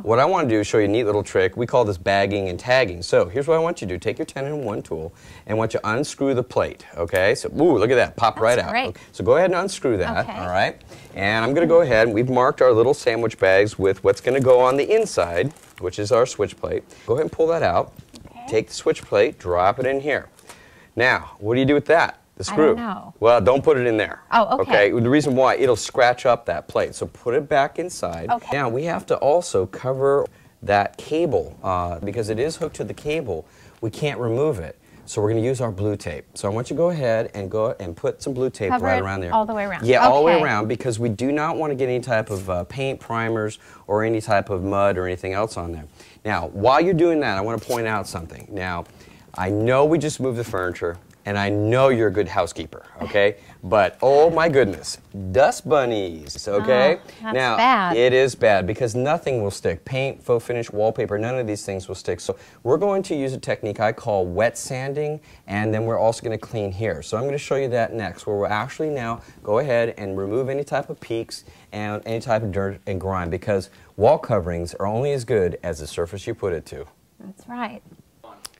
What I want to do is show you a neat little trick. We call this bagging and tagging. So here's what I want you to do. Take your 10-in-1 tool and I want you to unscrew the plate, okay? So, ooh, look at that, pop right out. Great. Okay. So go ahead and unscrew that, okay. all right? And I'm going to go ahead, and we've marked our little sandwich bags with what's going to go on the inside, which is our switch plate. Go ahead and pull that out. Okay. Take the switch plate, drop it in here. Now, what do you do with that? The screw. I don't know. Well, don't put it in there. Oh, okay. The reason why, it'll scratch up that plate. So put it back inside. Okay. Now, we have to also cover that cable because it is hooked to the cable. We can't remove it. So we're going to use our blue tape. So I want you to go ahead and put some blue tape Cover right it around there. all the way around. Yeah, all the way Okay. around because we do not want to get any type of paint, primers, or any type of mud or anything else on there. Now, while you're doing that, I want to point out something. Now, I know we just moved the furniture, and I know you're a good housekeeper, okay? But, oh my goodness, dust bunnies, okay? Oh, that's now, bad. it is bad because nothing will stick. Paint, faux finish, wallpaper, none of these things will stick. So we're going to use a technique I call wet sanding, and then we're also going to clean here. So I'm going to show you that next, where we'll actually now go ahead and remove any type of peaks and any type of dirt and grime because wall coverings are only as good as the surface you put it to. That's right.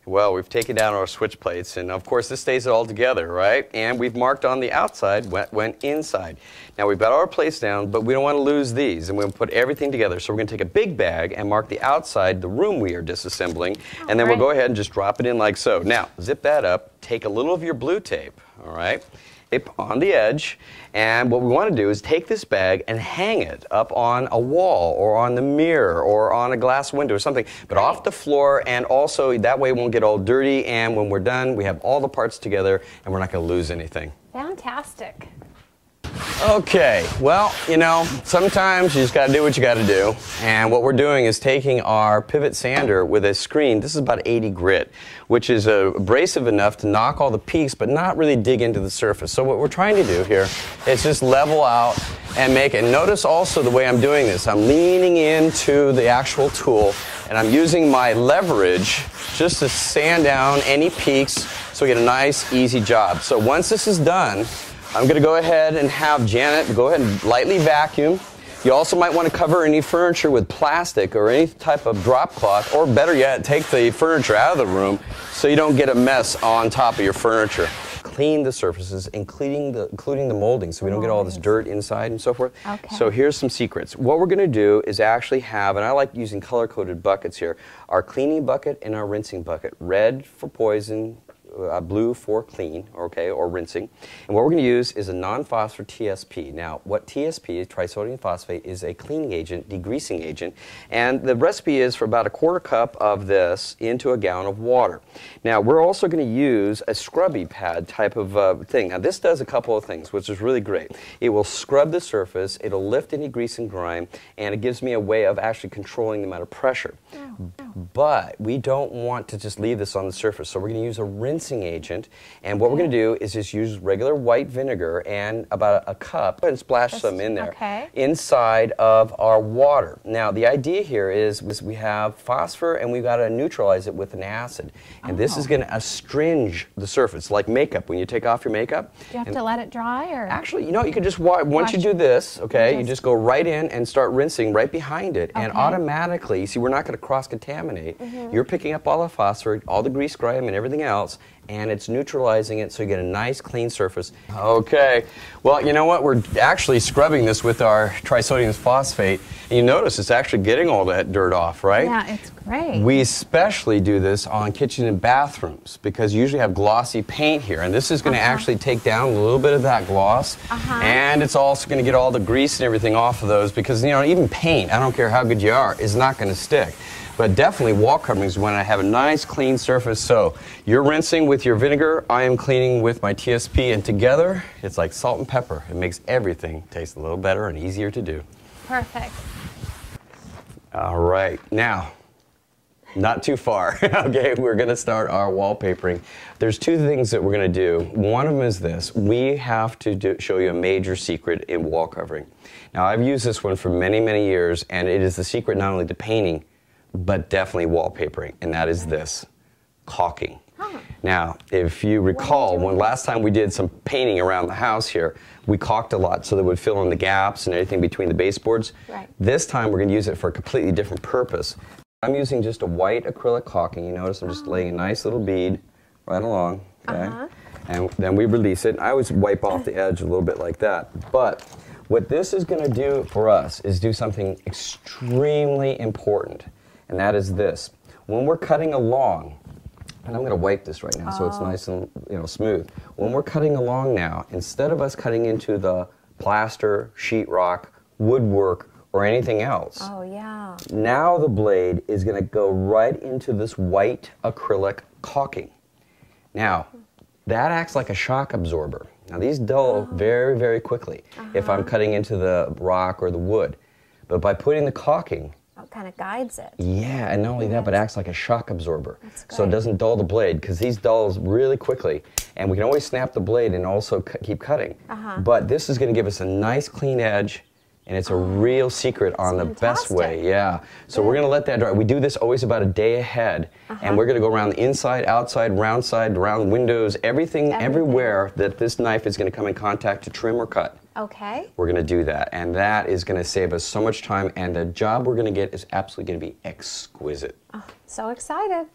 Well, we've taken down our switch plates, and of course this stays it all together, right? And we've marked on the outside what went inside. Now we've got our plates down, but we don't want to lose these, and we're going to put everything together. So we're going to take a big bag and mark the outside, the room we are disassembling, and then we'll go ahead and just drop it in like so. Now, zip that up, take a little of your blue tape, all right? On the edge, and what we want to do is take this bag and hang it up on a wall or on the mirror or on a glass window or something, but off the floor, and also that way it won't get all dirty, and when we're done we have all the parts together and we're not going to lose anything. Fantastic. Okay, well, you know, sometimes you just got to do what you got to do. And what we're doing is taking our pivot sander with a screen. This is about 80 grit, which is abrasive enough to knock all the peaks, but not really dig into the surface. So what we're trying to do here is just level out and make it. Notice also the way I'm doing this. I'm leaning into the actual tool, and I'm using my leverage just to sand down any peaks so we get a nice, easy job. So once this is done, I'm going to go ahead and have Janet go ahead and lightly vacuum. You also might want to cover any furniture with plastic or any type of drop cloth, or better yet, take the furniture out of the room so you don't get a mess on top of your furniture. Clean the surfaces, including the molding, so we don't get all this dirt inside and so forth. Okay. So here's some secrets. What we're going to do is actually have, and I like using color-coded buckets here, our cleaning bucket and our rinsing bucket. Red for poison, blue for clean, okay, or rinsing. And what we're going to use is a non-phosphor TSP. Now, what TSP, trisodium phosphate, is a cleaning agent, degreasing agent, and the recipe is for about a quarter cup of this into a gallon of water. Now, we're also going to use a scrubby pad type of thing. Now, this does a couple of things, which is really great. It will scrub the surface, it'll lift any grease and grime, and it gives me a way of actually controlling the amount of pressure. But we don't want to just leave this on the surface, so we're going to use a rinsing agent, and what we're going to do is just use regular white vinegar and about a cup and splash some in there inside of our water. Now the idea here is we have phosphor and we've got to neutralize it with an acid, and this is going to astringe the surface like makeup. When you take off your makeup, Do you have to let it dry, or? actually, you know, you can just once you do this, okay, you just go right in and start rinsing right behind it, and automatically, you see, we're not going to cross-contaminate. You're picking up all the phosphor, all the grease, grime, and everything else, and it's neutralizing it so you get a nice clean surface. Okay, well, you know what? We're actually scrubbing this with our trisodium phosphate, and you notice it's actually getting all that dirt off, right? Yeah, it's great. We especially do this on kitchen and bathrooms because you usually have glossy paint here, and this is going to actually take down a little bit of that gloss, and it's also going to get all the grease and everything off of those because, you know, even paint, I don't care how good you are, is not going to stick. But definitely wall coverings when I have a nice clean surface. So you're rinsing with your vinegar, I am cleaning with my TSP, and together it's like salt and pepper. It makes everything taste a little better and easier to do. Perfect. All right, now, not too far. Okay, we're going to start our wallpapering. There's two things that we're going to do. One of them is this. We have to show you a major secret in wall covering. Now, I've used this one for many, many years, and it is the secret not only to painting, but definitely wallpapering, and that is this: caulking. Now, if you recall, when last time we did some painting around the house here, we caulked a lot so that it would fill in the gaps and everything between the baseboards. Right. This time we're going to use it for a completely different purpose. I'm using just a white acrylic caulking. You notice I'm just laying a nice little bead right along. Okay? And then we release it. I always wipe off the edge a little bit like that. But what this is going to do for us is do something extremely important, and that is this. When we're cutting along, and I'm going to wipe this right now so it's nice and smooth. When we're cutting along now, instead of us cutting into the plaster, sheetrock, woodwork, or anything else, now the blade is going to go right into this white acrylic caulking. Now, that acts like a shock absorber. Now, these dull very, very quickly if I'm cutting into the rock or the wood. But by putting the caulking, it kind of guides it. Yeah, and not only that, but acts like a shock absorber. That's So it doesn't dull the blade, because these dulls really quickly. And we can always snap the blade and also keep cutting. But this is going to give us a nice clean edge, and it's a real secret on the best way. Yeah. So we're going to let that dry. We do this always about a day ahead, and we're going to go around the inside, outside, around windows, everything, everywhere that this knife is going to come in contact to trim or cut. Okay. We're going to do that, and that is going to save us so much time, and the job we're going to get is absolutely going to be exquisite. Oh, so excited.